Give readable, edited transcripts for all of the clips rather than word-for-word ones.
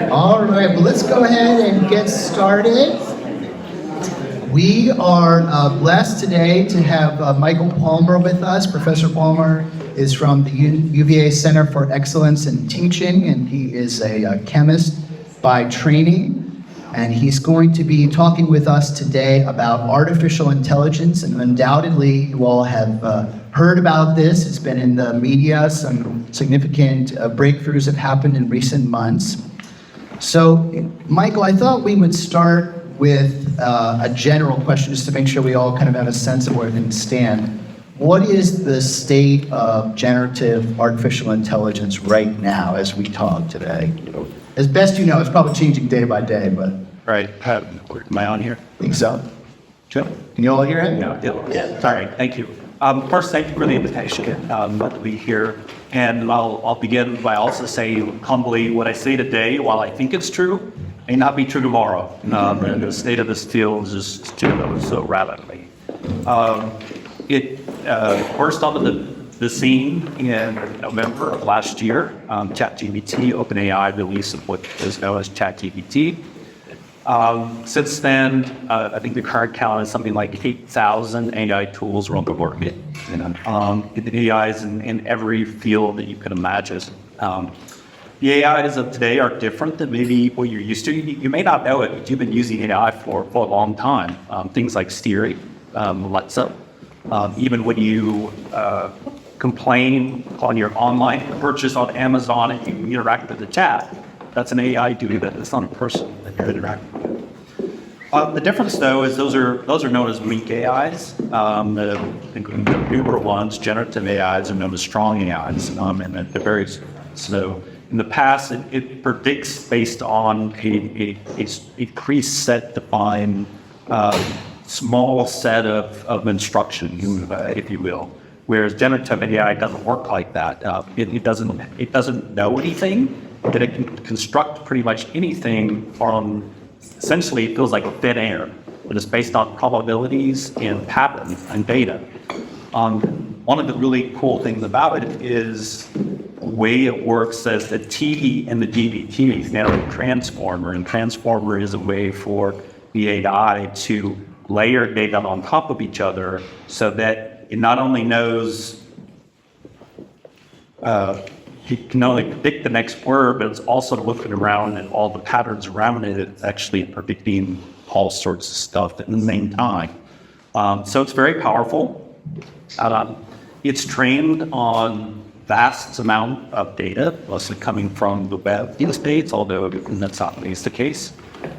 All right, well, let's go ahead and get started. We are blessed today to have Michael Palmer with us. Professor Palmer is from the UVA Center for Excellence in Teaching, and he is a chemist by training. And he's going to be talking with us today about artificial intelligence, and undoubtedly you all have heard about this. It's been in the media. Some significant breakthroughs have happened in recent months. So, Michael, I thought we would start with a general question just to make sure we all kind of have a sense of where things stand. What is the state of generative artificial intelligence right now as we talk today? As best you know, it's probably changing day by day, but... Right. Am I on here? I think so. Sure. Can you all hear it? Yeah. Sorry. Thank you. First, thank you for the invitation to be here. And I'll begin by also saying humbly, what I say today, while I think it's true, may not be true tomorrow. And the state of this field is just changing so rapidly. It burst onto the scene in November of last year. ChatGPT, OpenAI release of what is known as ChatGPT. Since then, I think the current count is something like 8,000 AI tools around the world. The AIs in every field that you can imagine. The AIs of today are different than maybe what you're used to. You may not know it, but you've been using AI for a long time. Things like Siri, Alexa. Even when you complain on your online purchase on Amazon and you interact with the chat, that's an AI doing that. It's not a person that you're interacting with. The difference, though, is those are known as weak AIs. The newer ones, generative AIs, are known as strong AIs, and they're very so. In the past, it predicts based on a preset defined small set of instructions, if you will. Whereas generative AI doesn't work like that. It doesn't know anything. That it can construct pretty much anything from, essentially it feels like thin air, but it's based on probabilities and patterns and data. One of the really cool things about it is the way it works as the T and the GPT is now a transformer, and transformer is a way for the AI to layer data on top of each other so that it not only knows it can only predict the next word, but it's also looking around and all the patterns around it. It's actually predicting all sorts of stuff at the same time. So it's very powerful. It's trained on vast amount of data, mostly coming from the web these days, although that's not always the case.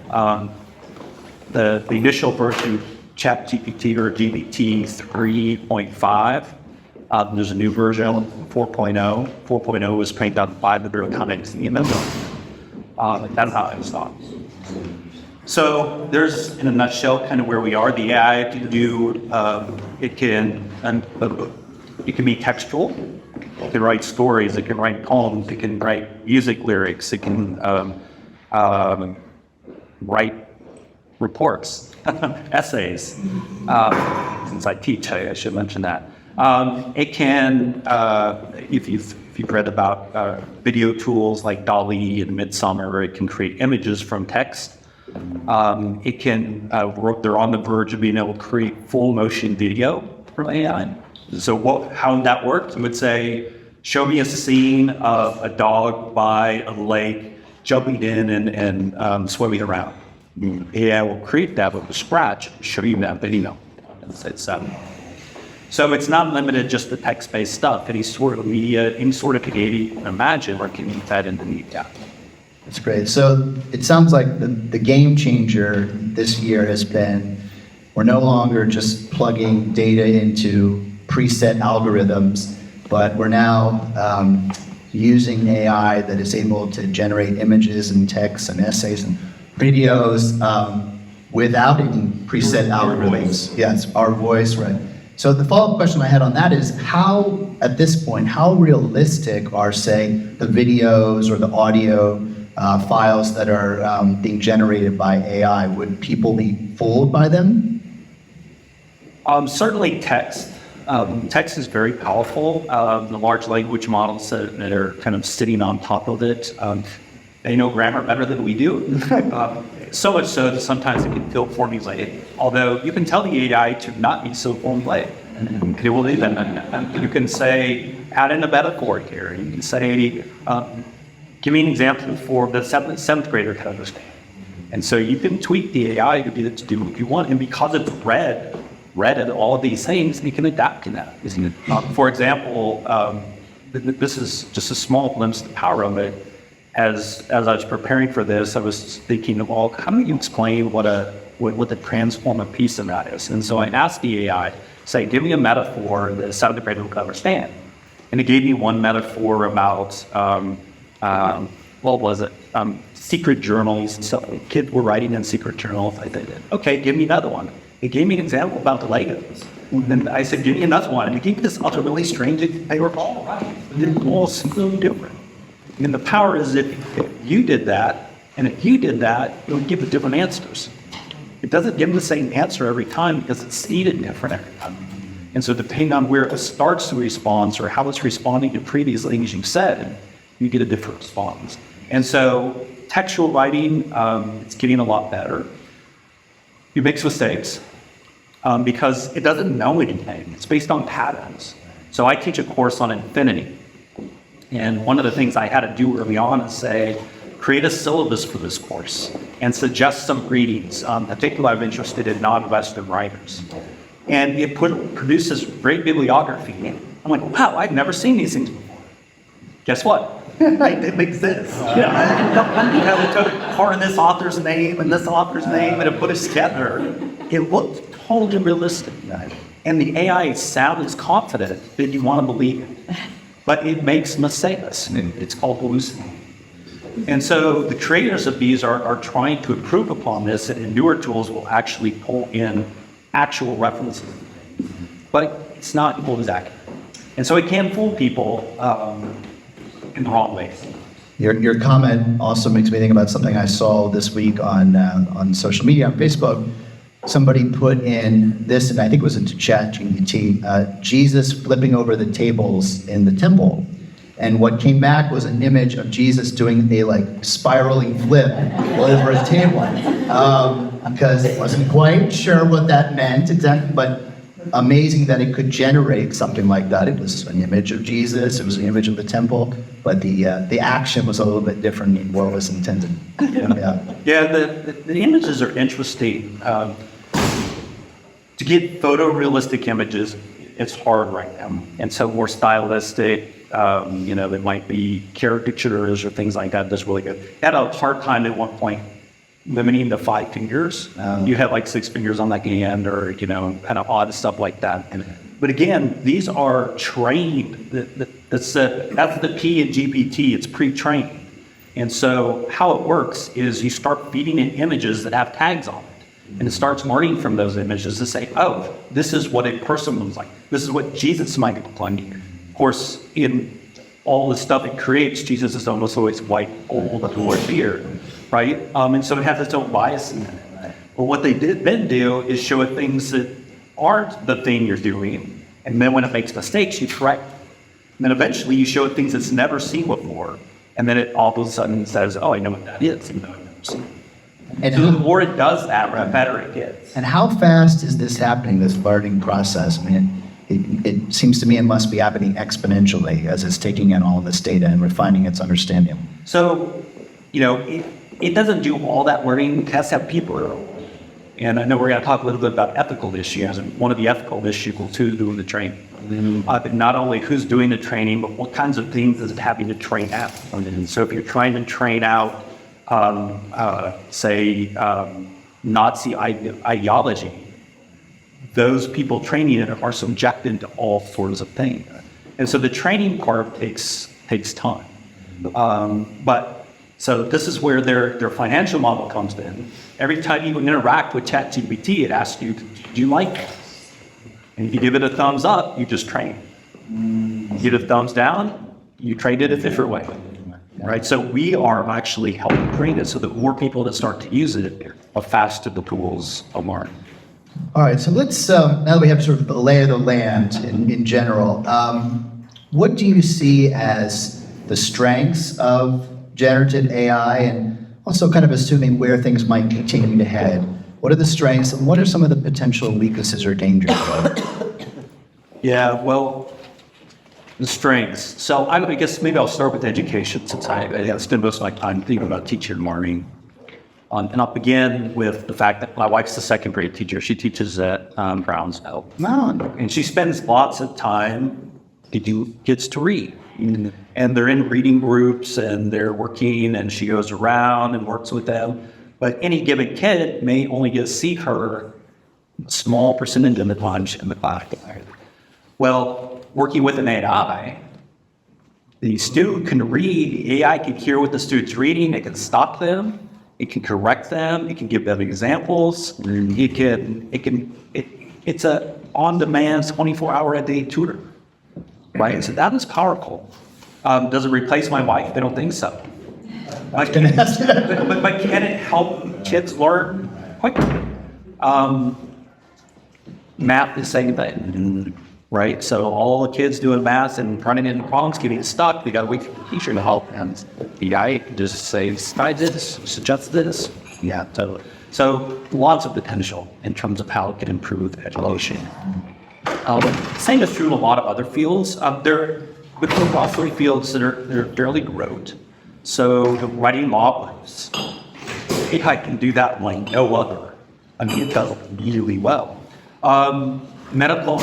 The initial version, ChatGPT or GPT 3.5, there's a new version, 4.0. 4.0 was trained on 500 times the image. That's how it's done. So there's, in a nutshell, kind of where we are. The AI can do, it can be textual. It can write stories. It can write poems. It can write music lyrics. It can write reports, essays. Since I teach, I should mention that. It can, if you've read about video tools like DALL-E and Midsummer, it can create images from text. It can, they're on the verge of being able to create full motion video from AI. So how that works, I would say, show me a scene of a dog by a lake jumping in and swimming around. AI will create that from scratch, show you that video. So it's not limited just to text-based stuff. Any sort of media, any sort of data you can imagine, or can use that in the media. That's great. So it sounds like the game changer this year has been, we're no longer just plugging data into preset algorithms, but we're now using AI that is able to generate images and texts and essays and videos without any preset algorithms. Yes, our voice, right. So the follow-up question I had on that is how, at this point, how realistic are, say, the videos or the audio files that are being generated by AI? Would people be fooled by them? Certainly text. Text is very powerful. The large language models that are kind of sitting on top of it, They know grammar better than we do. So much so that sometimes it can feel formulaic. Although you can tell the AI to not be so formulaic. It will even, you can say, add in a metaphor here. You can say, give me an example for the seventh grader to understand. And so you can tweak the AI to do what you want. And because it's read at all of these things, you can adapt to that. For example, this is just a small glimpse of the power of it. As I was preparing for this, I was thinking, well, how do you explain what the transformative piece of that is? And so I asked the AI, say, give me a metaphor that a seventh grader will understand. And it gave me one metaphor about, what was it? Secret journals. So kids were writing in secret journals. I said, okay, give me another one. It gave me an example about the Legos. And then I said, give me another one. And it gave me this other really strange, they were all right. They're all so different. And the power is if you did that, and if you did that, it would give the different answers. It doesn't give the same answer every time because it's seeded different every time. And so depending on where it starts the response or how it's responding to previous things you've said, you get a different response. And so textual writing, it's getting a lot better. It makes mistakes because it doesn't know anything. It's based on patterns. So I teach a course on infinity. And one of the things I had to do early on is say, create a syllabus for this course and suggest some readings, particularly I'm interested in non-Western writers. And it produces great bibliography. I'm like, wow, I've never seen these things before. Guess what? It makes sense. We took part of this author's name and this author's name and it put us together. It looked totally realistic. And the AI sounds confident that you want to believe it. But it makes mistakes. It's called hallucinating. And so the creators of these are trying to improve upon this, and newer tools will actually pull in actual references. But it's not always accurate. And so it can fool people in the wrong ways. Your comment also makes me think about something I saw this week on social media, on Facebook. Somebody put in this, and I think it was into ChatGPT, Jesus flipping over the tables in the temple. And what came back was an image of Jesus doing a spiraling flip over a table. Because it wasn't quite sure what that meant exactly, but amazing that it could generate something like that. It was an image of Jesus, it was an image of the temple, but the action was a little bit different than what was intended. Yeah, the images are interesting. To get photorealistic images, it's hard right now. And so more stylistic, there might be caricatures or things like that. That's really good. I had a hard time at one point limiting the 5 fingers. You have 6 fingers on the hand or, kind of odd stuff like that. But again, these are trained. That's the P in GPT. It's pre-trained. And so how it works is you start feeding in images that have tags on it. And it starts learning from those images to say, oh, this is what a person looks like. This is what Jesus might look like. Of course, in all the stuff it creates, Jesus is almost always white, old, with beard, right? And so it has its own bias in it. But what they then do is show it things that aren't the thing you're doing. And then when it makes mistakes, you correct. And then eventually you show it things it's never seen before. And then it all of a sudden says, oh, I know what that is, even though I've never seen it. And so the more it does that, the better it gets. And how fast is this happening, this learning process? I mean, it seems to me it must be happening exponentially as it's taking in all this data and refining its understanding. So, it doesn't do all that learning. It has to have people. And I know we're going to talk a little bit about ethical issues. And one of the ethical issues is who's doing the training. Not only who's doing the training, but what kinds of things is it having to train out. And so if you're trying to train out Nazi ideology, those people training it are subjected to all sorts of things. And so the training part takes time. So this is where their financial model comes in. Every time you interact with ChatGPT, it asks you, do you like this? And if you give it a thumbs up, you just train. You give it a thumbs down, you train it a different way. Right, so we are actually helping train it so that more people that start to use it are faster the tools of learning. All right, so let's, now that we have sort of the lay of the land in general, what do you see as the strengths of generative AI and also kind of assuming where things might continue to head. What are the strengths and what are some of the potential weaknesses or dangers of it? Yeah, well, the strengths. So I guess maybe I'll start with education since I spend most of my time thinking about teaching and learning. And I'll begin with the fact that my wife's a second grade teacher. She teaches at Brownsville. And she spends lots of time teaching kids to read. And they're in reading groups and they're working and she goes around and works with them. But any given kid may only get to see her small percentage of the time in the class. Well, working with an AI, the student can read, the AI can hear what the student's reading, it can stop them. It can correct them. It can give them examples. It's a on-demand 24-hour-a-day tutor, right? So that is powerful. Does it replace my wife? I don't think so. But can it help kids learn quickly? Math, the same thing, right? So all the kids doing math and running into problems, getting stuck, they got to wait for the teacher to help them. The AI can just say, try this, suggest this. Yeah, totally. So lots of potential in terms of how it can improve education. Same is true in a lot of other fields. There are three fields that are fairly rote. So writing models, AI can do that like no other. I mean, it does really well. Medical,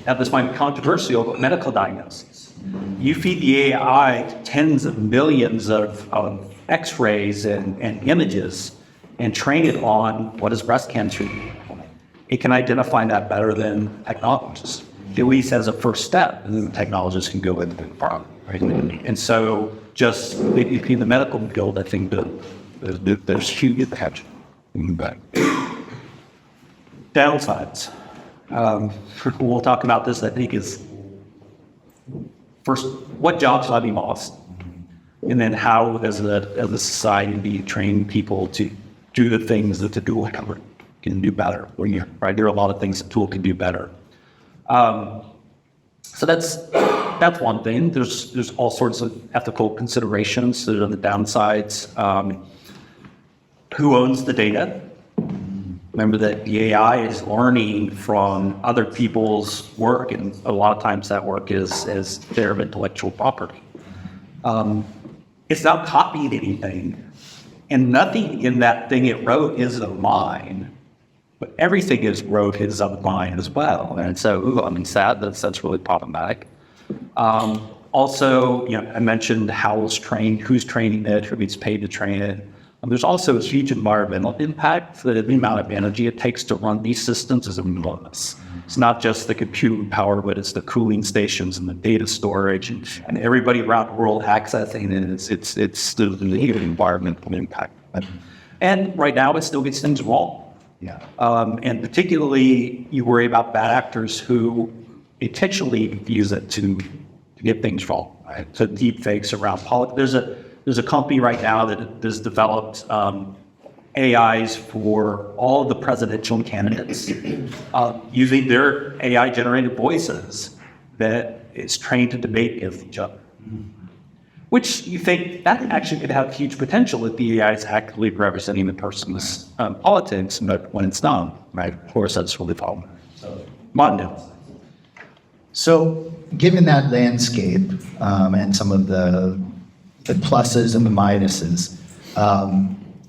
now this might be controversial, but medical diagnosis. You feed the AI tens of millions of x-rays and images and train it on what is breast cancer. It can identify that better than technologists, at least as a first step, and then technologists can go into the problem, right? And so just in the medical field, I think there's huge potential. Downsides. We'll talk about this, I think, is first, what jobs might be lost? And then how, as a society, do you train people to do the things that the tool can do better? Right? There are a lot of things the tool can do better. So that's one thing. There's all sorts of ethical considerations that are the downsides. Who owns the data? Remember that the AI is learning from other people's work, and a lot of times that work is their intellectual property. It's not copying anything, and nothing in that thing it wrote is of mine, but everything it wrote is of mine as well. And so, I mean, that's really problematic. Also, I mentioned how it's trained, who's training it, who gets paid to train it. There's also a huge environmental impact. The amount of energy it takes to run these systems is enormous. It's not just the compute power, but it's the cooling stations and the data storage and everybody around the world accessing it. It's the environmental impact. And right now, it still gets things wrong. Yeah. And particularly, you worry about bad actors who intentionally use it to get things wrong. Right? So deep fakes around politics. There's a company right now that has developed AIs for all of the presidential candidates using their AI-generated voices that is trained to debate against each other. Which you think that actually could have huge potential if the AI is actively representing the person's politics, but when it's not, right? Of course, that's really problem. So, given that landscape and some of the pluses and the minuses,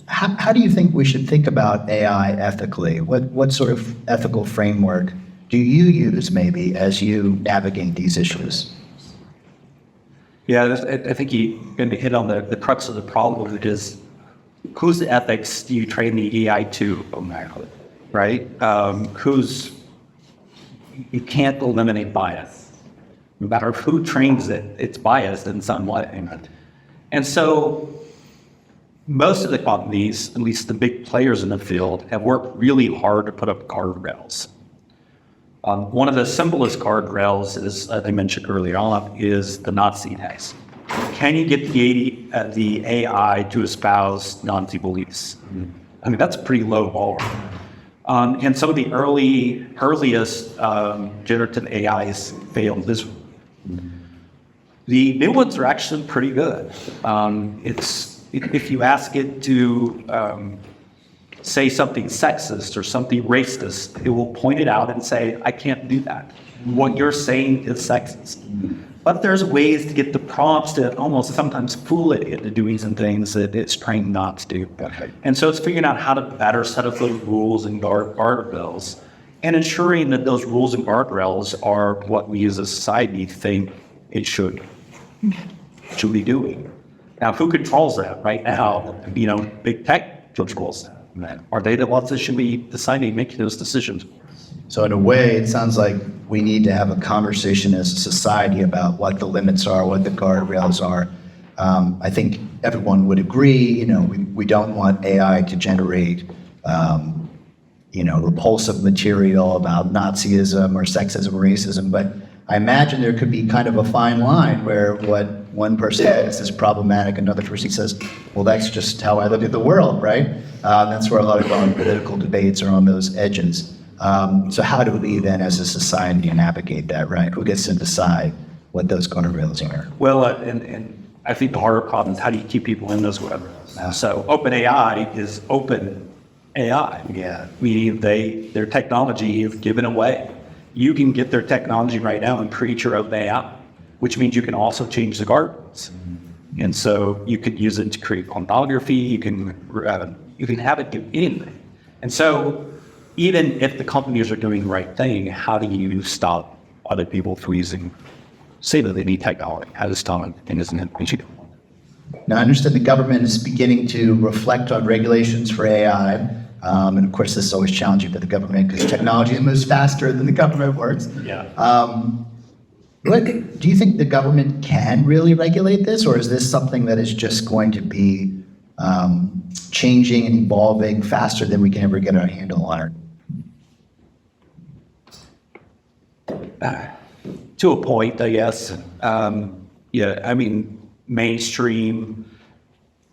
how do you think we should think about AI ethically? What sort of ethical framework do you use maybe as you navigate these issues? Yeah, I think you're going to hit on the crux of the problem, which is whose ethics do you train the AI to, right? You can't eliminate bias. No matter who trains it, it's biased in some way. And so most of the companies, at least the big players in the field, have worked really hard to put up guardrails. One of the simplest guardrails, as I mentioned earlier on, is the Nazi test. Can you get the AI to espouse Nazi beliefs? I mean, that's a pretty low bar. And some of the earliest generative AIs failed this. The new ones are actually pretty good. If you ask it to say something sexist or something racist, it will point it out and say, I can't do that. What you're saying is sexist. But there's ways to get the prompts to almost sometimes fool it into doing some things that it's trying not to do. And so it's figuring out how to better set up those rules and guardrails and ensuring that those rules and guardrails are what we as a society think it should be doing. Now, who controls that right now? Big tech controls that. Are they the ones that should be deciding, making those decisions? So in a way, it sounds like we need to have a conversation as a society about what the limits are, what the guardrails are. I think everyone would agree, we don't want AI to generate, repulsive material about Nazism or sexism or racism, but I imagine there could be kind of a fine line where what one person says is problematic, another person says, well, that's just how I look at the world, right? That's where a lot of our political debates are on those edges. So how do we then as a society navigate that, right? Who gets to decide what those guardrails are? Well, and I think the harder problem is how do you keep people in those guardrails? So OpenAI is open AI. Yeah. Meaning their technology you've given away. You can get their technology right now and create your own AI, which means you can also change the guardrails. And so you could use it to create pornography. You can have it do anything. And so even if the companies are doing the right thing, how do you stop other people from say that they need technology? How to stop it and isn't it? Now, I understand the government is beginning to reflect on regulations for AI. And of course, this is always challenging for the government because technology moves faster than the government works. Yeah. Do you think the government can really regulate this, or is this something that is just going to be changing and evolving faster than we can ever get a handle on it? To a point, I guess. Mainstream,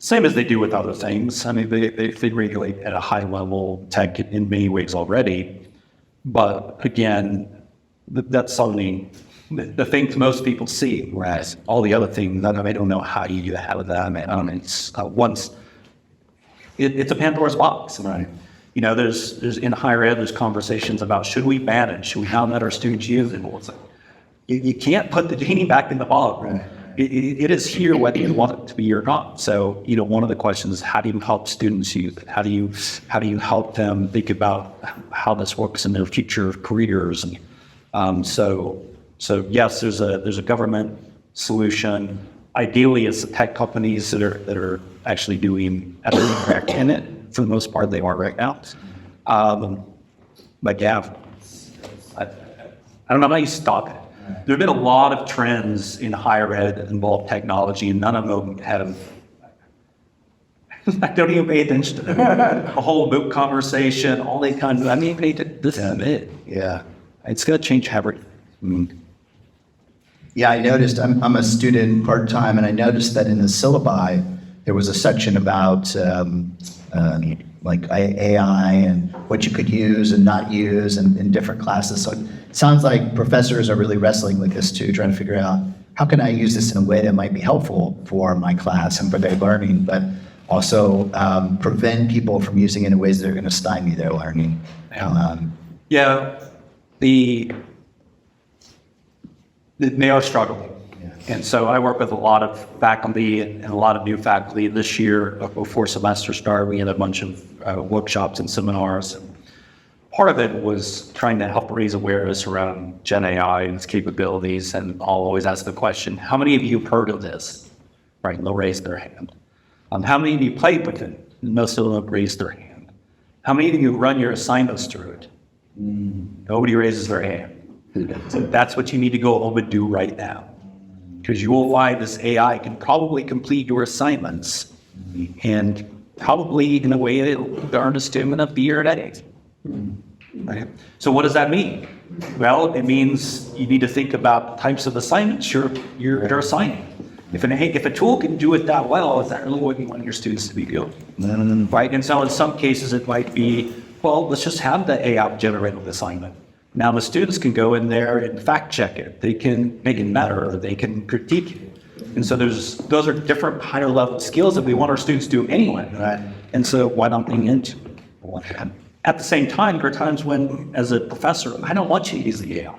same as they do with other things. They regulate at a high level tech in many ways already. But again, that's only the things most people see, whereas all the other things, I don't know how you do that with that. It's a Pandoras Box, right? There's in higher ed, there's conversations about should we ban it? Should we not let our students use it? Well, it's like, you can't put the genie back in the bottle. Right? It is here whether you want it to be or not. So, one of the questions is how do you help students use it? How do you help them think about how this works in their future careers? And so yes, there's a government solution. Ideally, it's the tech companies that are actually doing everything correct in it. For the most part, they are right now. But yeah, I don't know how you stop it. There have been a lot of trends in higher ed that involve technology, and none of them have. I don't even pay attention to them. A whole MOOC conversation, all they kind of. This is it. Yeah, it's going to change everything. Yeah, I noticed. I'm a student part time, and I noticed that in the syllabi there was a section about like AI and what you could use and not use in different classes. So it sounds like professors are really wrestling with this too, trying to figure out how can I use this in a way that might be helpful for my class and for their learning, but also prevent people from using it in ways that are going to stymie their learning. They are struggling. And so I work with a lot of faculty and a lot of new faculty. This year, before semester started, we had a bunch of workshops and seminars. Part of it was trying to help raise awareness around Gen AI and its capabilities. And I'll always ask the question, how many of you have heard of this? Right, and they'll raise their hand. How many of you played with it? Most of them have raised their hand. How many of you run your assignments through it? Nobody raises their hand. So that's what you need to go home and do right now. Because you will find this AI can probably complete your assignments and probably in a way that will earn a student enough year at age. Right? So what does that mean? Well, it means you need to think about the types of assignments you're assigning. If a tool can do it that well, is that really what you want your students to be doing? Right? And so in some cases it might be, well, let's just have the AI generate an assignment. Now the students can go in there and fact check it. They can make it better, or they can critique it. And so those are different higher level skills that we want our students to do anyway. Right. And so why not lean into it? At the same time, there are times when, as a professor, I don't want you to use the AI,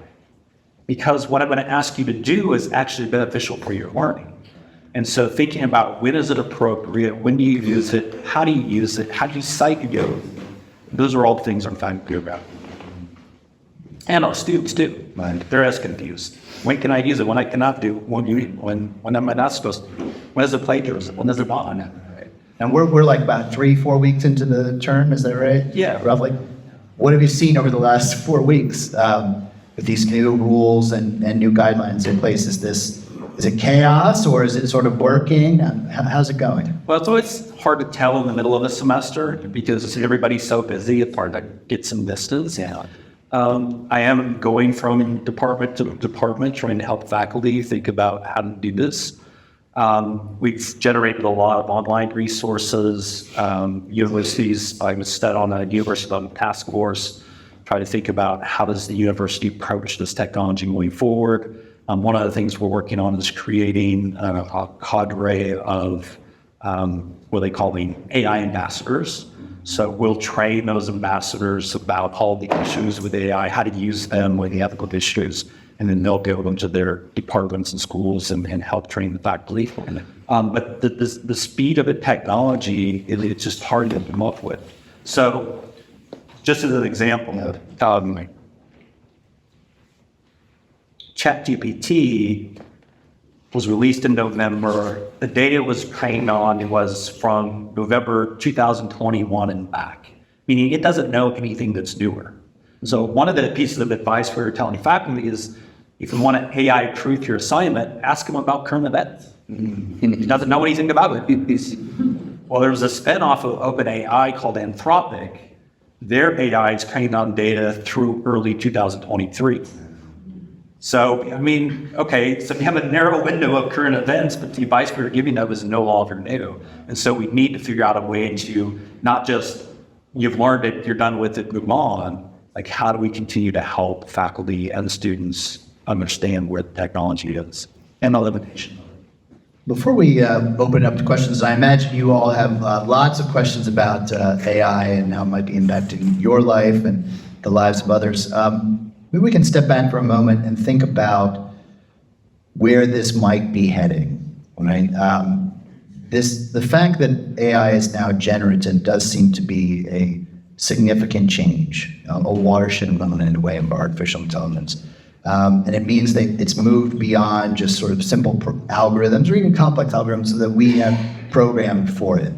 because what I'm going to ask you to do is actually beneficial for your learning. And so thinking about when is it appropriate, when do you use it, how do you use it, how do you cite it, those are all things I'm trying to do about. And our students too. Right. They're as confused. When can I use it? When I cannot do? When am I not supposed to? When is it plagiarism? When is it not? Right. And we're like about 3-4 weeks into the term, is that right? Yeah. Roughly. What have you seen over the last 4 weeks with these new rules and new guidelines in place? Is it chaos, or is it sort of working? How's it going? Well, it's always hard to tell in the middle of the semester because everybody's so busy. It's hard to get some distance. Yeah. I am going from department to department, trying to help faculty think about how to do this. We've generated a lot of online resources. Universities, I was set on a university task force, try to think about how does the university approach this technology moving forward. One of the things we're working on is creating a cadre of what they call the AI ambassadors. So we'll train those ambassadors about all the issues with AI, how to use them with the ethical issues, and then they'll go into their departments and schools and help train the faculty. But the speed of the technology, it's just hard to come up with. So just as an example, ChatGPT was released in November. The data it was trained on was from November 2021 and back, meaning it doesn't know anything that's newer. So one of the pieces of advice we're telling faculty is, if you want to AI proof your assignment, ask them about current events. He doesn't know anything about it. Well, there was a spinoff of OpenAI called Anthropic. Their AI is trained on data through early 2023. So, I mean, okay, so we have a narrow window of current events, but the advice we were giving them is no longer new. And so we need to figure out a way to not just, you've learned it, you're done with it, move on. Like, how do we continue to help faculty and students understand where the technology is and the limitation? Before we open up to questions, I imagine you all have lots of questions about AI and how it might be impacting your life and the lives of others. Maybe we can step back for a moment and think about where this might be heading, right? The fact that AI is now generative does seem to be a significant change, a watershed moment in a way of artificial intelligence. And it means that it's moved beyond just sort of simple algorithms or even complex algorithms that we have programmed for it.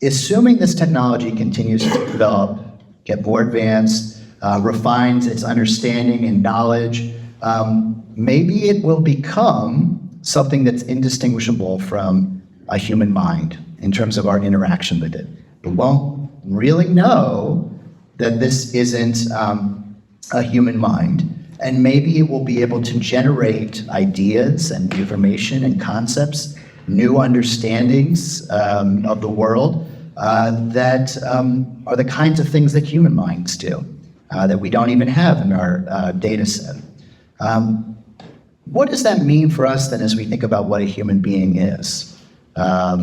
Assuming this technology continues to develop, get more advanced, refines its understanding and knowledge, maybe it will become something that's indistinguishable from a human mind in terms of our interaction with it. We won't really know that this isn't a human mind, and maybe it will be able to generate ideas and information and concepts, new understandings of the world that are the kinds of things that human minds do. That we don't even have in our data set. What does that mean for us then as we think about what a human being is? I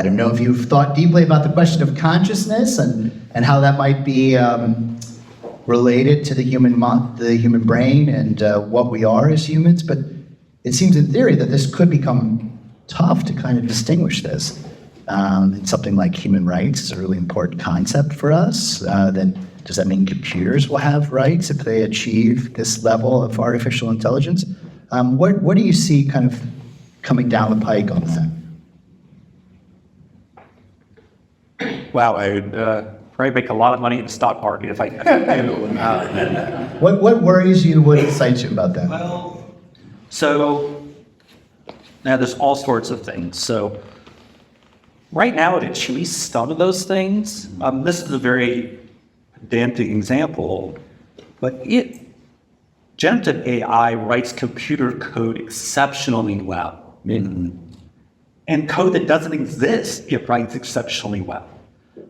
don't know if you've thought deeply about the question of consciousness and how that might be related to the human brain and what we are as humans, but it seems in theory that this could become tough to kind of distinguish this. And something like human rights is a really important concept for us. Then does that mean computers will have rights if they achieve this level of artificial intelligence? What do you see kind of coming down the pike on that? Wow, I would probably make a lot of money in the stock market if I could. What worries you? What excites you about that? Well, so now there's all sorts of things. So right now, it achieves some of those things. This is a very pedantic example, but generative AI writes computer code exceptionally well. And code that doesn't exist, it writes exceptionally well.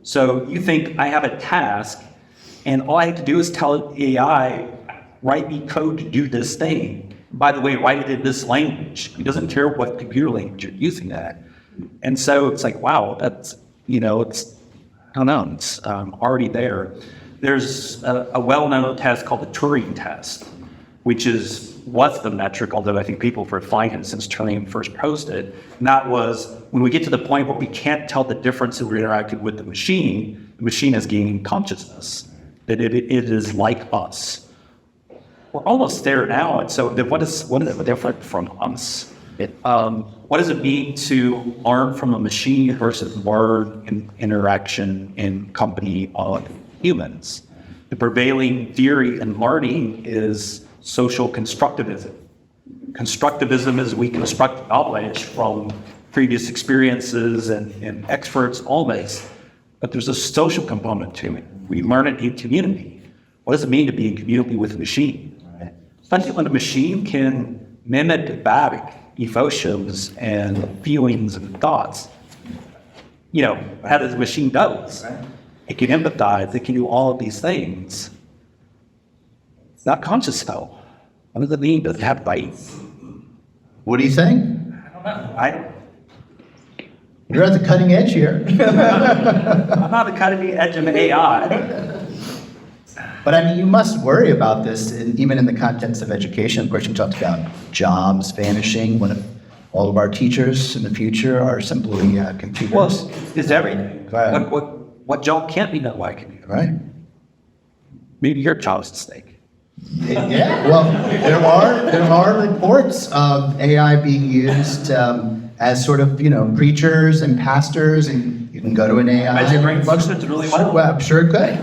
So you think I have a task, And all I have to do is tell AI, write me code to do this thing. By the way, write it in this language. It doesn't care what computer language you're using that. And so it's like, wow, that's, it's, I don't know, it's already there. There's a well-known test called the Turing test, which was the metric, although I think people have refined it since Turing first posed it. And that was when we get to the point where we can't tell the difference if we're interacting with the machine is gaining consciousness, that it is like us. We're almost there now. And so what is different from us? What does it mean to learn from a machine versus learn in interaction in company of humans? The prevailing theory in learning is social constructivism. Constructivism is we construct knowledge from previous experiences and experts always, but there's a social component to it. We learn it in community. What does it mean to be in community with a machine? Especially when a machine can mimic back emotions and feelings and thoughts. How the machine does. It can empathize, it can do all of these things. It's not conscious though. What does it mean to have bites? What do you think? I don't know. You're at the cutting edge here. I'm not the cutting edge of AI. But I mean, you must worry about this, even in the context of education. Of course, you talked about jobs vanishing. What if all of our teachers in the future are simply computers? Well, it's everything. Right. What job can't be done by a computer? Right. Maybe your job's at stake. Yeah. Well, there are reports of AI being used as sort of preachers and pastors, and you can go to an AI. As your brain functions really well. Well, I'm sure it could.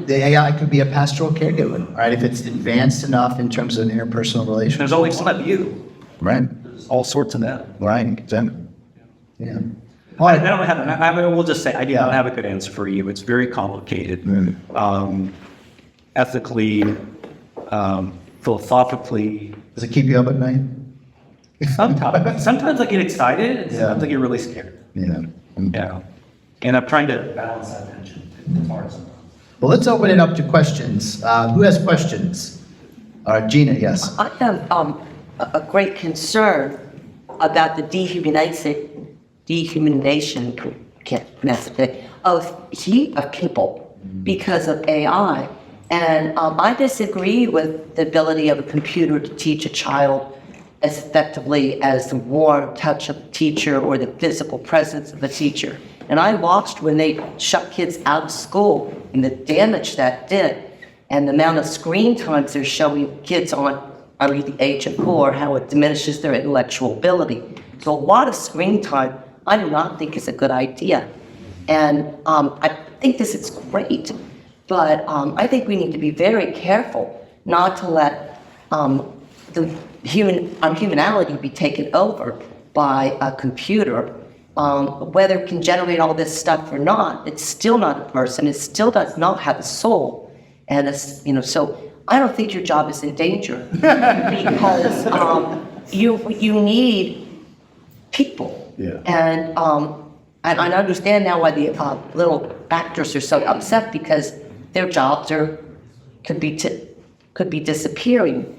The AI could be a pastoral caregiver, right? If it's advanced enough in terms of interpersonal relations. There's only some of you. Right. There's all sorts of them. Right. Exactly. Yeah. We'll just say I do not have a good answer for you. It's very complicated, ethically, philosophically. Does it keep you up at night? Sometimes I get excited, and sometimes I get really scared. Yeah. Yeah, and I'm trying to balance that tension. It's hard sometimes. Well, let's open it up to questions. Who has questions? Gina, yes. I have a great concern about the dehumanization of people because of AI. And I disagree with the ability of a computer to teach a child as effectively as the warm touch of a teacher or the physical presence of a teacher. And I watched when they shut kids out of school and the damage that did, and the amount of screen times they're showing kids on under the age of 4, how it diminishes their intellectual ability. So a lot of screen time, I do not think is a good idea. And I think this is great, but I think we need to be very careful not to let the humanality be taken over by a computer. Whether it can generate all this stuff or not, it's still not a person. It still does not have a soul. And it's, so I don't think your job is in danger because you need people. Yeah. And I understand now why the little Rectors are so upset because their jobs could be disappearing.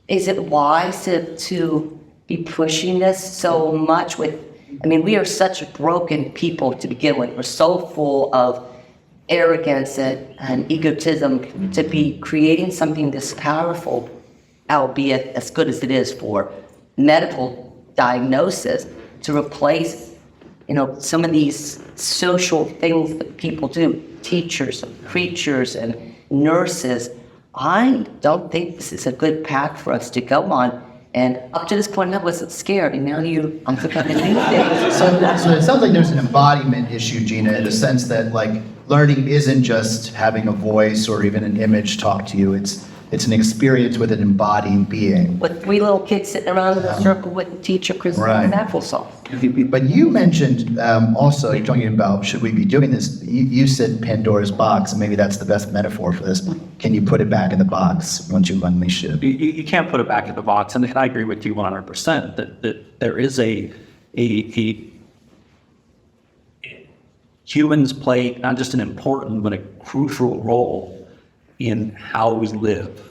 Is it wise to be pushing this so much we are such broken people to begin with. We're so full of arrogance and egotism to be creating something this powerful, albeit as good as it is for medical diagnosis, to replace, some of these social things that people do, teachers, preachers, and nurses. I don't think this is a good path for us to go on. And up to this point, I wasn't scared, and now I'm forgetting new things. So it sounds like there's an embodiment issue, Gina, in the sense that learning isn't just having a voice or even an image talk to you. It's an experience with an embodied being. With 3 little kids sitting around in a circle with the teacher, Chris, and applesauce. But you mentioned also, you're talking about should we be doing this? You said Pandora's Box, and maybe that's the best metaphor for this. Can you put it back in the box once you unleash it? You can't put it back in the box, and I agree with you 100% that there is a humans play not just an important, but a crucial role in how we live,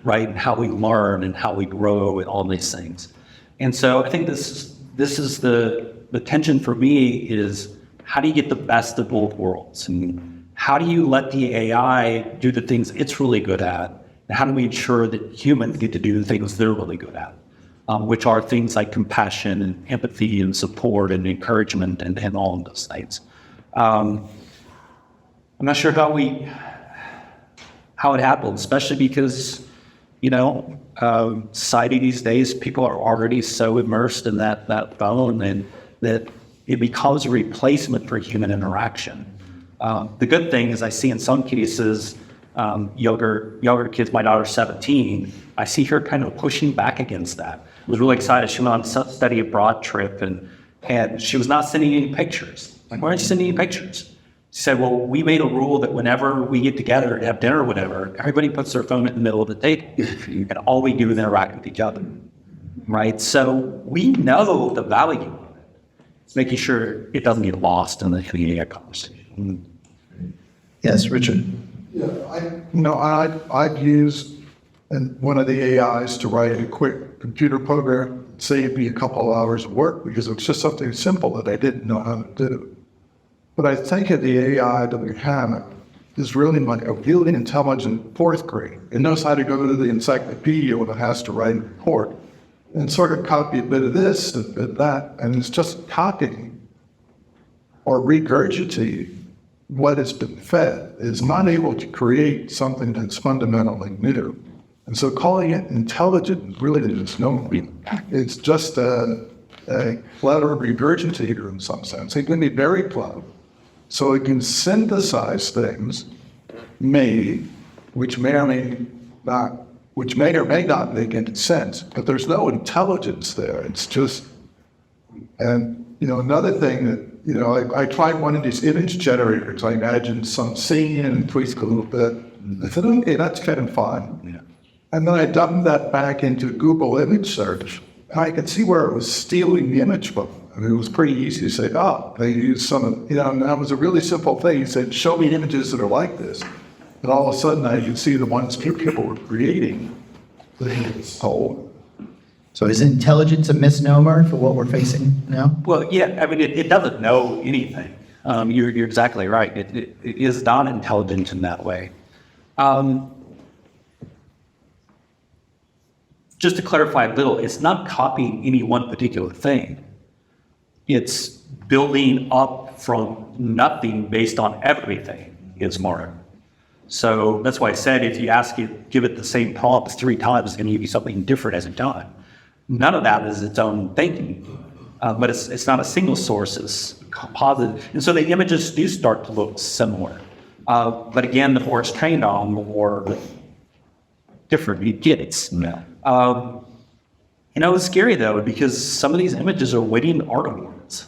right? And how we learn and how we grow and all these things. And so I think this is the tension for me is how do you get the best of both worlds? And how do you let the AI do the things it's really good at? And how do we ensure that humans get to do the things they're really good at? Which are things like compassion and empathy and support and encouragement and all of those things. I'm not sure how it happens, especially because, society these days, people are already so immersed in that phone and that it becomes a replacement for human interaction. The good thing is I see in some cases, younger kids, my daughter's 17, I see her kind of pushing back against that. I was really excited. She went on a study abroad trip and she was not sending any pictures. Like, why aren't you sending any pictures? She said, well, we made a rule that whenever we get together and have dinner or whatever, everybody puts their phone in the middle of the table and all we do is interact with each other, right? So we know the value of it. It's making sure it doesn't get lost in the conversation. Yes, Richard. Yeah, I'd use one of the AIs to write a quick computer program, save me a couple hours of work because it's just something simple that I didn't know how to do. But I think of the AI that we have is really like a really intelligent fourth grade. It knows how to go to the encyclopedia when it has to write a report and sort of copy a bit of this and a bit of that, and it's just copying or regurgitating what has been fed. It's not able to create something that's fundamentally new. And so calling it intelligent really is no meaning. It's just a clever regurgitator in some sense. It can be very clever. So it can synthesize things, maybe, which may or may not make any sense, but there's no intelligence there. It's just, and another thing that, I tried one of these image generators. I imagined some singing and tweaked a little bit. I said, okay, that's kind of fun. Yeah. And then I dumped that back into Google image search. And I could see where it was stealing the image from. I mean, it was pretty easy to say, they used some of, and that was a really simple thing. He said, show me images that are like this. And all of a sudden I could see the ones people were creating. So is intelligence a misnomer for what we're facing now? Well, yeah, I mean, it doesn't know anything. You're exactly right. It is not intelligent in that way. Just to clarify a little, it's not copying any one particular thing. It's building up from nothing based on everything is smarter. So that's why I said if you give it the same prompt 3 times, it's going to give you something different as a time. None of that is its own thinking, but it's not a single source, it's composite. And so the images do start to look similar. But again, the more it's trained on, the more different it gets. Yeah. It's scary though, because some of these images are winning art awards.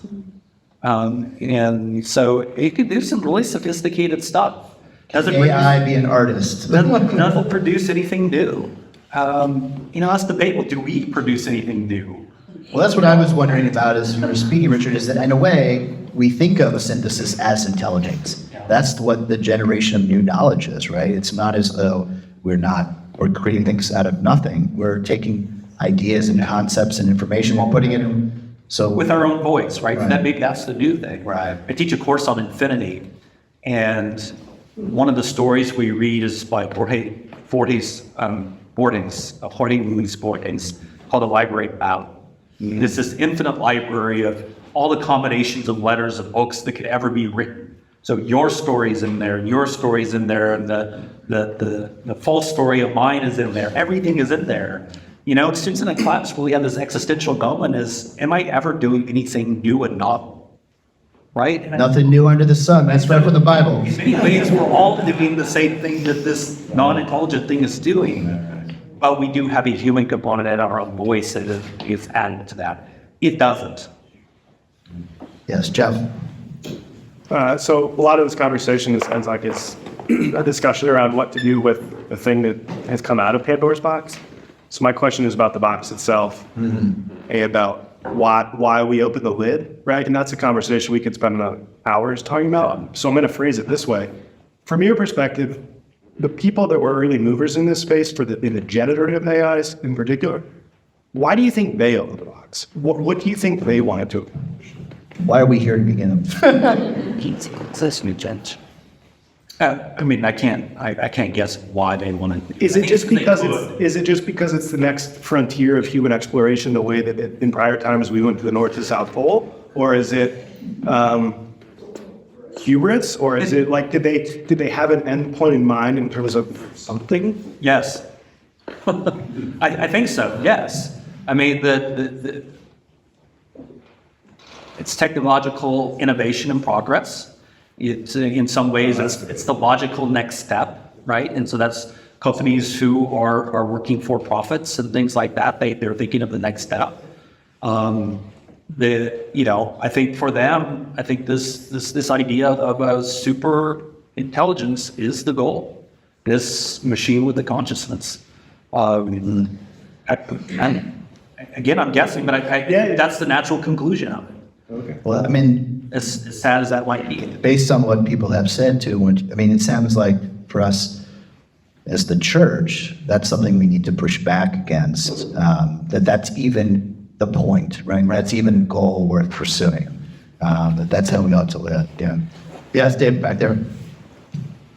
And so it can do some really sophisticated stuff. Doesn't AI be an artist? doesn't produce anything new. That's debatable. Do we produce anything new? Well, that's what I was wondering about as you were speaking, Richard, is that in a way, we think of a synthesis as intelligence. That's what the generation of new knowledge is, right? It's not as though we're creating things out of nothing. We're taking ideas and concepts and information while putting it in. So With our own voice, right? Maybe that's the new thing. Right. I teach a course on infinity, and one of the stories we read is by Bordings, called The Library of Babel. It's this infinite library of all the combinations of letters of books that could ever be written. So your story's in there, and your story's in there, and the full story of mine is in there. Everything is in there. Students in a class really have this existential moment is, am I ever doing anything new and novel? Right? nothing new under the sun. That's right from the Bible. In many ways, we're all doing the same thing that this non-intelligent thing is doing. But we do have a human component in our own voice that is added to that. It doesn't. Yes, Jeff. So a lot of this conversation sounds like it's a discussion around what to do with the thing that has come out of Pandora's Box. So my question is about the box itself and about why we open the lid, right? And that's a conversation we could spend hours talking about. So I'm going to phrase it this way. From your perspective, the people that were early movers in this space in the generative AIs in particular, why do you think they opened the box? What do you think they wanted to? Why are we here to begin? I mean, I can't guess why they want to. Is it just because it's the next frontier of human exploration, the way that in prior times we went to the North to South Pole, or is it hubris, or is it like did they have an endpoint in mind in terms of something? Yes, I think so. Yes, I mean it's technological innovation and progress. It's in some ways it's the logical next step, right? And so that's companies who are working for profits and things like that. They're thinking of the next step. I think for them, I think this idea of a super intelligence is the goal. This machine with the consciousness. And again, I'm guessing, but that's the natural conclusion of it. Okay. Well, I mean, As sad as that might be. based on what people have said too, it sounds like for us as the church, that's something we need to push back against, that's even the point, right? That's even a goal worth pursuing, that's how we ought to live, yeah. Yes, Dave, back there.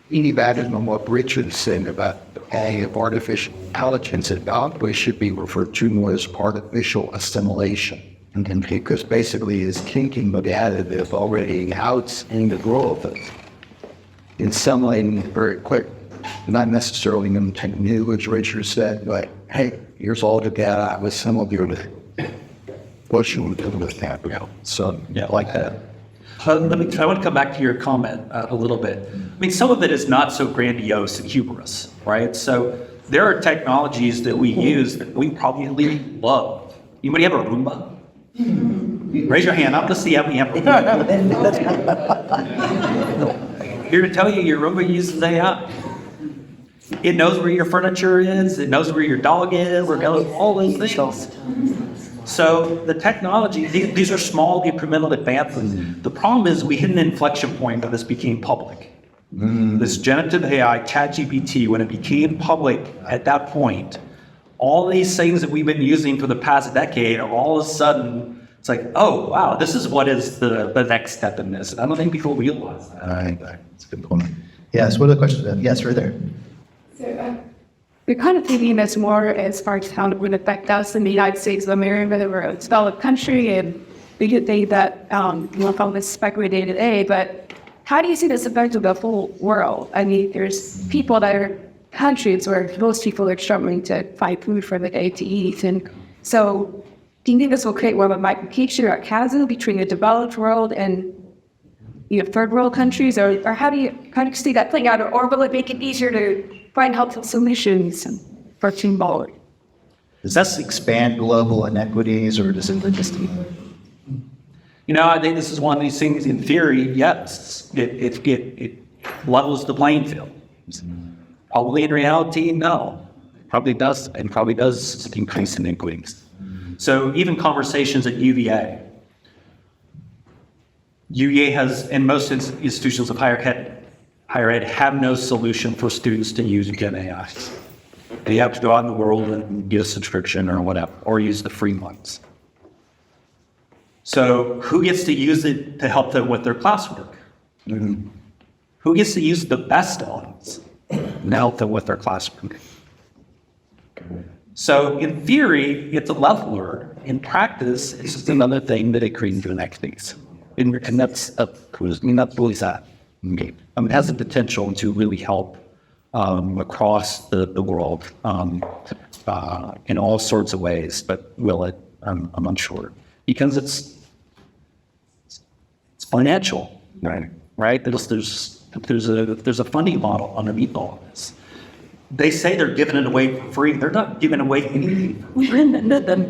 Piggybacking on what Richard said about of artificial intelligence, it probably should be referred to more as artificial assimilation. And because basically it's thinking modality that's already out in the growth of assimilating very quick, not necessarily anything new, as Richard said, but hey, here's all the data with some of your pushing with that. So Yeah, like that. I want to come back to your comment a little bit. I mean, some of it is not so grandiose and humorous, right? So there are technologies that we use that we probably love. Anybody have a Roomba? Raise your hand up to see how many have. Here to tell you, your Roomba uses AI. It knows where your furniture is. It knows where your dog is. It knows all those things. So the technology, these are small incremental advances. The problem is we hit an inflection point when this became public. This generative AI, ChatGPT, when it became public at that point, all these things that we've been using for the past decade, all of a sudden, it's like, oh, wow, this is what is the next step in this. And I don't think people realize that. All right, that's a good point. Yes, what are the questions? Yes, right there. So we're kind of thinking this more as far as how it would affect us in the United States of America. We're a developed country, and we could think that we'll call this speculated today, but how do you see this affecting the whole world? I mean, there's people that are countries where most people are struggling to find food for the day to eat. And so do you think this will create more of a bifurcation or a chasm between the developed world and third world countries? Or how do you kind of see that playing out? Or will it make it easier to find helpful solutions for team forward? Does this expand global inequities, or does it just... I think this is one of these things, in theory, yes, it levels the playing field. Probably in reality, no. Probably does increase inequities. So even conversations at UVA has, and most institutions of higher ed have no solution for students to use Gen AI. They have to go out in the world and get a subscription or whatever, or use the free ones. So who gets to use it to help them with their classwork? Who gets to use the best ones to help them with their classwork? So in theory, it's a leveler. In practice, it's just another thing that it creates inequities. And that's not really that. It has the potential to really help across the world in all sorts of ways, but will it? I'm unsure. Because it's financial, right? There's a funding model underneath all of this. They say they're giving it away for free. They're not giving away anything.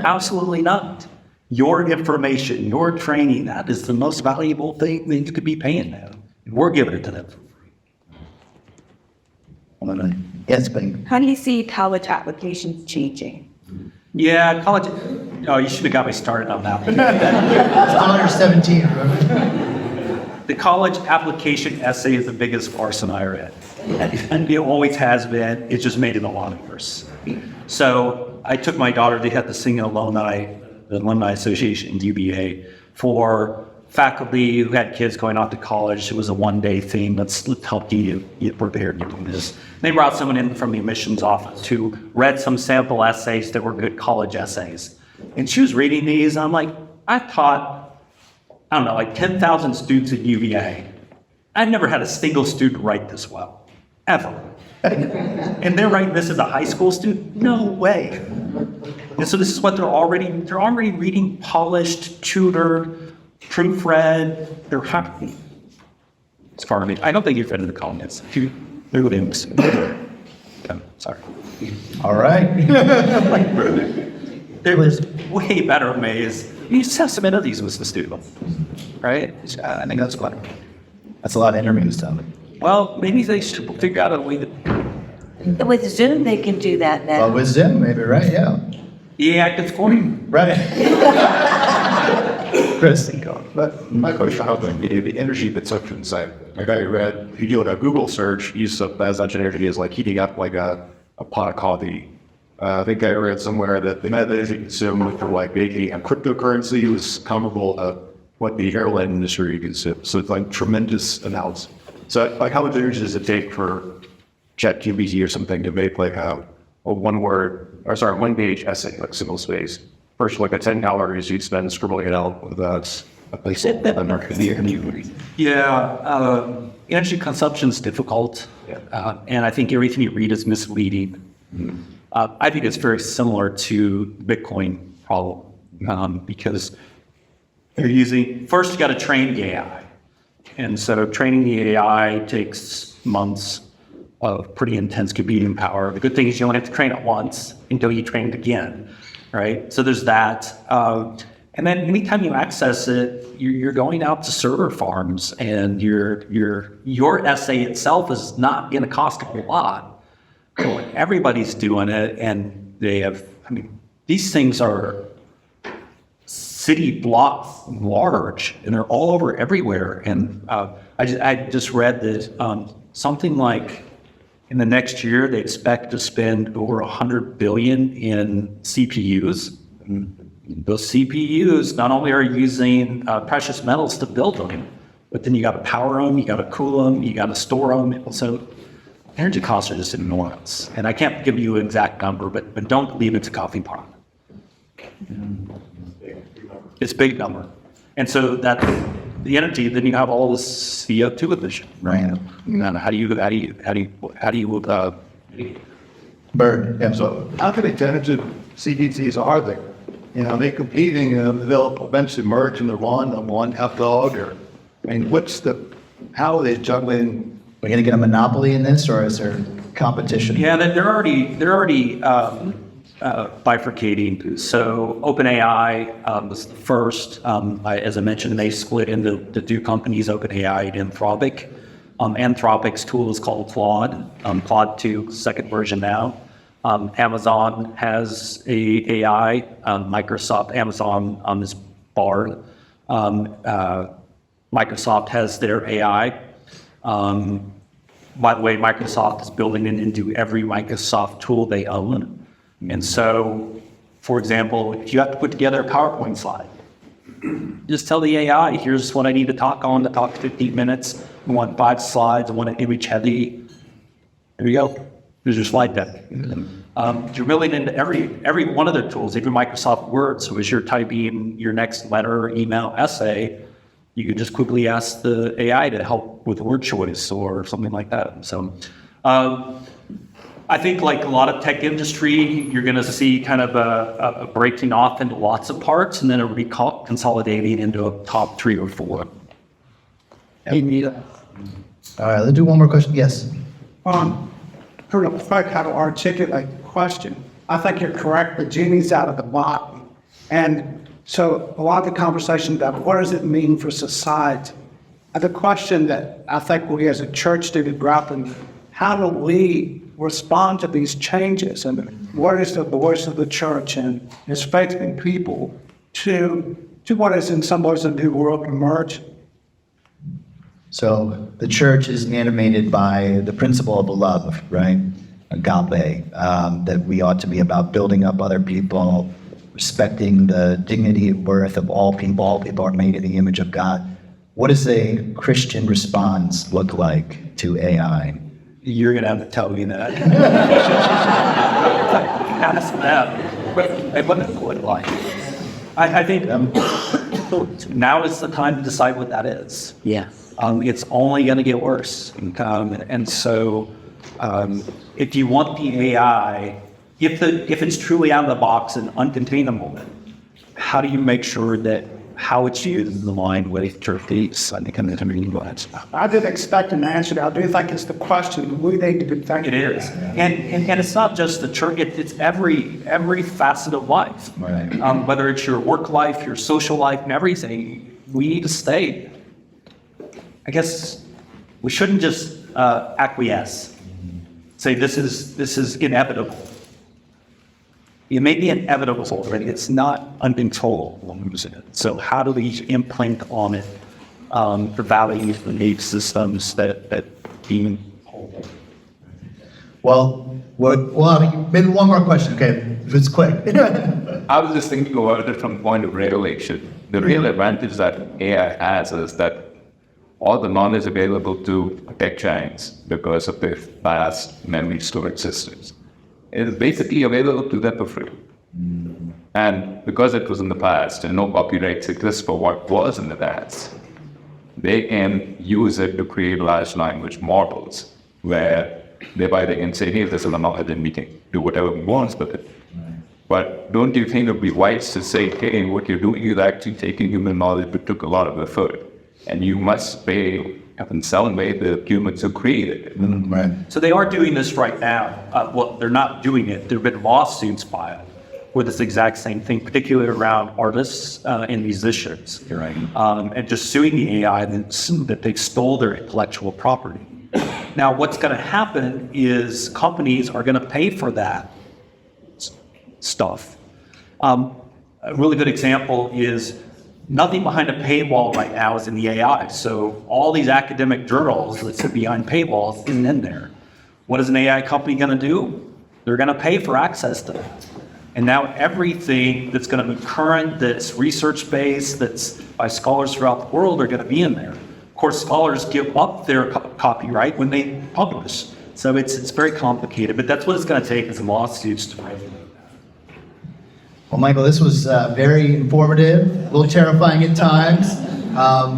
Absolutely not. Your information, your training, that is the most valuable thing that you could be paying them. And we're giving it to them for free. Yes, Ben. How do you see college applications changing? Yeah, college. Oh, you should have got me started on that one. Scholar 17, remember? The college application essay is the biggest farce in higher ed. And it always has been. It just made it a lot worse. So I took my daughter, they had to sing an the Alumni Association, UBA, for faculty who had kids going off to college. It was a one-day thing. Let's help you get prepared to do this. They brought someone in from the admissions office who read some sample essays that were good college essays. And she was reading these. I'm like, I taught, I don't know, like 10,000 students at UVA. I've never had a single student write this well, ever. And they're writing this as a high school student? No way. And so this is what they're already reading polished, tutored, proofread. They're happy. It's far me. I don't think you've read the comments. They're good. Sorry. All right. There was way better ways. You just have some of these with the student, right? I think that's a lot of interview stuff. Well, maybe they should figure out a way to. With Zoom, they can do that now. With Zoom, maybe, right? Yeah. Yeah, it's going. Right. Chris. But my question, how would the energy consumption side? Like I read, if you do a Google search, use of as much energy as like heating up like a pot of coffee. I think I read somewhere that the amount of energy consumed for like making a cryptocurrency was comparable to what the airline industry consumes. So it's like tremendous amounts. So like how much energy does it take for ChatGPT or something to make like a one page essay, like single space? First, like a 10 calories you'd spend scribbling it out with a place in the Yeah, energy consumption is difficult, and I think everything you read is misleading. I think it's very similar to the Bitcoin problem because you're using, first you got to train the AI. And so training the AI takes months of pretty intense computing power. The good thing is you only have to train it once until you train it again, right? So there's that. And then anytime you access it, you're going out to server farms and your essay itself is not going to cost a whole lot. So everybody's doing it, and they have, these things are city block large, and they're all over everywhere. And I just read that something like in the next year, they expect to spend over $100 billion in CPUs. Those CPUs not only are using precious metals to build them, but then you got to power them, you got to cool them, you got to store them. So energy costs are just enormous. And I can't give you an exact number, but don't leave it to coffee pot. It's a big number. And so that the energy, then you have all this CO2 emission, right? And how do you Bird. Yeah. So how generative CDTs are there? You know, they competing and they'll eventually merge into one hot dog or, how are they juggling? We're going to get a monopoly in this, or is there competition? Yeah, they're already bifurcating. So OpenAI was the first. As I mentioned, they split into the two companies, OpenAI and Anthropic. Anthropic's tool is called Claude. Claude 2, second version now. Amazon has a AI. Amazon is Bard. Microsoft has their AI. By the way, Microsoft is building it into every Microsoft tool they own. And so, for example, if you have to put together a PowerPoint slide, just tell the AI, here's what I need to talk 15 minutes. I want 5 slides. I want an image heavy. There you go. There's your slide deck. You're building into every one of their tools, even Microsoft Word. So as you're typing your next letter, email, essay, you can just quickly ask the AI to help with word choice or something like that. So I think like a lot of tech industry, you're going to see kind of a breaking off into lots of parts and then a consolidating into a top 3 or 4. All right, let's do one more question. Yes. Sort of quite how to articulate the question. I think you're correct, the genie's out of the bottle. And so a lot of the conversation about what does it mean for society? The question that I think we as a church need to grapple with, how do we respond to these changes? And what is the voice of the church and its faithful people to what is in some ways a new world emerging? So the church is animated by the principle of love, right? Agape, that we ought to be about building up other people, respecting the dignity and worth of all people. All people are made in the image of God. What does a Christian response look like to AI? You're going to have to tell me that. Ask that. What does it look like? I think now is the time to decide what that is. Yeah. It's only going to get worse. And so if you want the AI, if it's truly out of the box and uncontainable, how do you make sure that how it's used is aligned with church beliefs? I think I'm going to I didn't expect an answer. I do think it's the question we need to be thinking. It is, and it's not just the church. It's every facet of life. Right. Whether it's your work life, your social life, and everything, we need to stay. I guess we shouldn't just acquiesce. Say this is inevitable. It may be inevitable, but it's not uncontrollable. So how do we implant on it the values, the belief systems that being hold? Well, maybe one more question. Okay, if it's quick. I was just thinking about it from the point of regulation. The real advantage that AI has is that all the knowledge available to tech giants because of their vast memory storage systems is basically available to them for free. And because it was in the past and no copyrights exist for what was in the past, they can use it to create large language models where thereby they can say, hey, this is a knowledge and we can do whatever we want with it. But don't you think it would be wise to say, hey, what you're doing is actually taking human knowledge but took a lot of effort, and you must pay in some way the humans who created it. Right. So they are doing this right now. Well, they're not doing it. There have been lawsuits filed with this exact same thing, particularly around artists and musicians. You're right. And just suing the AI that they stole their intellectual property. Now, what's going to happen is companies are going to pay for that stuff. A really good example is nothing behind a paywall right now is in the AI. So all these academic journals that sit behind paywalls isn't in there. What is an AI company going to do? They're going to pay for access to that. And now everything that's going to be current, that's research-based, that's by scholars throughout the world are going to be in there. Of course, scholars give up their copyright when they publish. So it's very complicated, but that's what it's going to take is lawsuits to regulate that. Well, Michael, this was very informative, a little terrifying at times,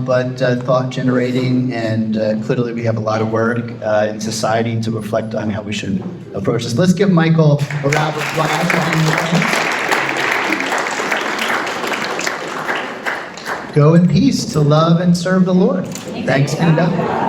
but thought-generating, and clearly we have a lot of work in society to reflect on how we should approach this. Let's give Michael a round of applause. Go in peace to love and serve the Lord. Thanks be to God.